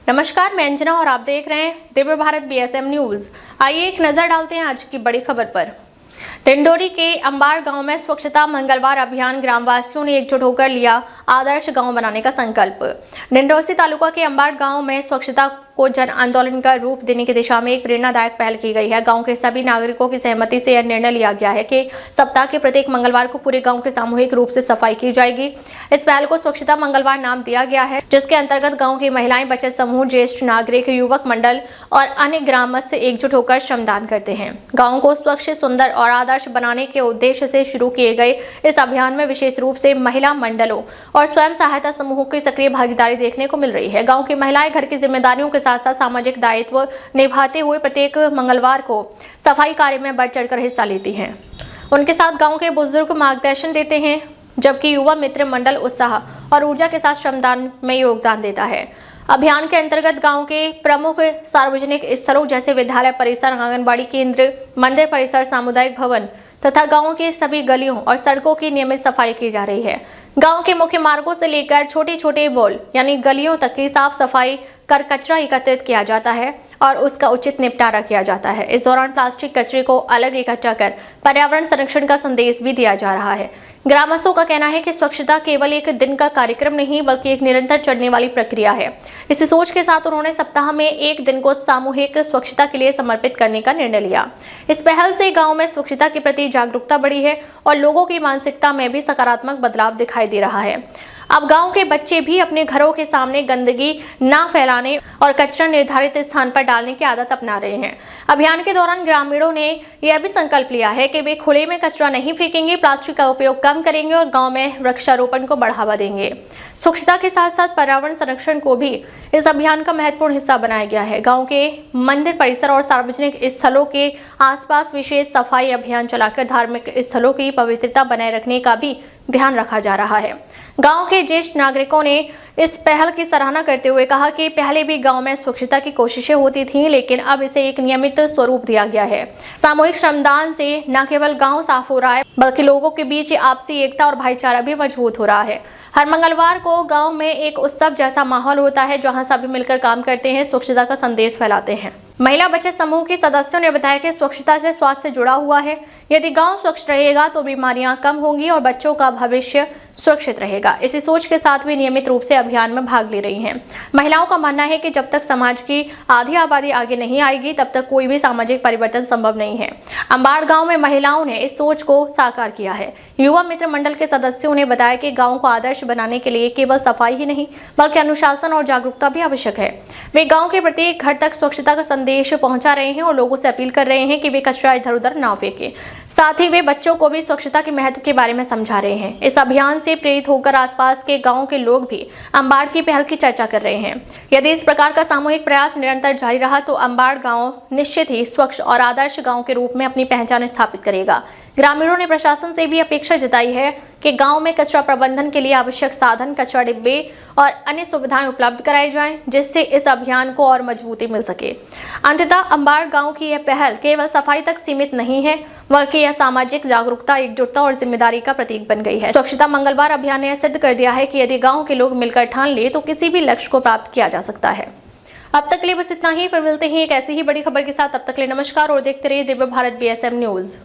नमस्कार, मैं अंजना और आप देख रहे हैं दिव्य भारत बीएसएम न्यूज। आइए एक नजर डालते हैं आज की बड़ी खबर पर। डिंडोरी के अंबाड़ गांव में स्वच्छता मंगलवार अभियान, ग्रामवासियों ने एकजुट होकर लिया आदर्श गांव बनाने का संकल्प। डिंडोरी तालुका के अंबाड़ गांव में स्वच्छता को जन आंदोलन का रूप देने की दिशा में एक प्रेरणादायक पहल की गई है। गांव के सभी नागरिकों की सहमति से यह निर्णय लिया गया है कि सप्ताह के प्रत्येक मंगलवार को पूरे गांव के सामूहिक रूप से सफाई की जाएगी। इस पहल को स्वच्छता मंगलवार नाम दिया गया है, जिसके अंतर्गत गांव की महिलाएं, बचत समूह, ज्येष्ठ नागरिक, युवक मंडल और अन्य ग्रामस्थ एकजुट होकर श्रमदान करते हैं। गाँव को स्वच्छ, सुंदर और आदर्श बनाने के उद्देश्य से शुरू किए गए इस अभियान में विशेष रूप से महिला मंडलों और स्वयं सहायता समूहों की सक्रिय भागीदारी देखने को मिल रही है। गाँव की महिलाएं घर की जिम्मेदारियों के साथ साथ सामाजिक दायित्व निभाते हुए प्रत्येक मंगलवार को सफाई कार्य में बढ़ चढ़कर हिस्सा लेती हैं। उनके साथ गांव के बुजुर्ग मार्गदर्शन देते हैं, जबकि युवा मित्र मंडल उत्साह और ऊर्जा के साथ श्रमदान में योगदान देता है। अभियान के अंतर्गत गांव के प्रमुख सार्वजनिक स्थलों जैसे विद्यालय परिसर, आंगनबाड़ी केंद्र, मंदिर परिसर, सामुदायिक भवन तथा गांव के सभी गलियों और सड़कों की नियमित सफाई की जा रही है। गांव के मुख्य मार्गों से लेकर छोटे छोटे बोल यानी गलियों तक की साफ सफाई कर कचरा एकत्रित किया जाता है और उसका उचित निपटारा किया जाता है। इस दौरान प्लास्टिक कचरे को अलग इकट्ठा कर पर्यावरण संरक्षण का संदेश भी दिया जा रहा है। ग्रामस्थों का कहना है कि स्वच्छता केवल एक दिन का कार्यक्रम नहीं बल्कि एक निरंतर चलने वाली प्रक्रिया है। इसी सोच के साथ उन्होंने सप्ताह में एक दिन को सामूहिक स्वच्छता के लिए समर्पित करने का निर्णय लिया। इस पहल से गांव में स्वच्छता के प्रति जागरूकता बढ़ी है और लोगों की मानसिकता में भी सकारात्मक बदलाव दिखाई दे रहा है। अब गांव के बच्चे भी अपने घरों के सामने गंदगी ना फैलाने और कचरा निर्धारित स्थान पर डालने की आदत अपना रहे हैं। अभियान के दौरान ग्रामीणों ने यह भी संकल्प लिया है कि वे खुले में कचरा नहीं फेंकेंगे, प्लास्टिक का उपयोग कम करेंगे और गांव में वृक्षारोपण को बढ़ावा देंगे। स्वच्छता के साथ साथ पर्यावरण संरक्षण को भी इस अभियान का महत्वपूर्ण हिस्सा बनाया गया है। गाँव के मंदिर परिसर और सार्वजनिक स्थलों के आसपास विशेष सफाई अभियान चलाकर धार्मिक स्थलों की पवित्रता बनाए रखने का भी ध्यान रखा जा रहा है। गांव के ज्येष्ठ नागरिकों ने इस पहल की सराहना करते हुए कहा कि पहले भी गांव में स्वच्छता की कोशिशें होती थीं, लेकिन अब इसे एक नियमित स्वरूप दिया गया है। सामूहिक श्रमदान से न केवल गांव साफ हो रहा है बल्कि लोगों के बीच आपसी एकता और भाईचारा भी मजबूत हो रहा है। हर मंगलवार को गांव में एक उत्सव जैसा माहौल होता है, जहां सभी मिलकर काम करते हैं, स्वच्छता का संदेश फैलाते हैं। महिला बचत समूह के सदस्यों ने बताया कि स्वच्छता से स्वास्थ्य जुड़ा हुआ है। यदि गांव स्वच्छ रहेगा तो बीमारियां कम होंगी और बच्चों का भविष्य सुरक्षित रहेगा। इसी सोच के साथ भी नियमित रूप से अभियान में भाग ले रही हैं। महिलाओं का मानना है कि जब तक समाज की आधी आबादी आगे नहीं आएगी तब तक कोई भी सामाजिक परिवर्तन संभव नहीं है। अंबाड़ गांव में महिलाओं ने इस सोच को साकार किया है। युवा मित्र मंडल के सदस्यों ने बताया कि गाँव को आदर्श बनाने के लिए केवल सफाई ही नहीं बल्कि अनुशासन और जागरूकता भी आवश्यक है। वे गाँव के प्रत्येक घर तक स्वच्छता का संदेश पहुंचा रहे हैं और लोगों से अपील कर रहे हैं कि वे कचरा इधर उधर ना फेंकें। साथ ही वे बच्चों को भी स्वच्छता के महत्व के बारे में समझा रहे हैं। इस अभियान से प्रेरित होकर आसपास के गांव के लोग भी अंबाड़ की पहल की चर्चा कर रहे हैं। यदि इस प्रकार का सामूहिक प्रयास निरंतर जारी रहा तो अंबाड़ गांव निश्चित ही स्वच्छ और आदर्श गांव के रूप में अपनी पहचान स्थापित करेगा। ग्रामीणों ने प्रशासन से भी अपेक्षा जताई है कि गांव में कचरा प्रबंधन के लिए आवश्यक साधन, कचरा डिब्बे और अन्य सुविधाएं उपलब्ध कराई जाएं, जिससे इस अभियान को और मजबूती मिल सके। अंततः अंबाड़ गांव की यह पहल केवल सफाई तक सीमित नहीं है बल्कि यह सामाजिक जागरूकता, एकजुटता और जिम्मेदारी का प्रतीक बन गई है। स्वच्छता मंगलवार अभियान ने सिद्ध कर दिया है कि यदि गाँव के लोग मिलकर ठान ले तो किसी भी लक्ष्य को प्राप्त किया जा सकता है। अब तक के लिए बस इतना ही। फिर मिलते हैं एक ऐसी ही बड़ी खबर के साथ। तब तक के लिए नमस्कार और देखते रहिए दिव्य भारत बीएसएम न्यूज।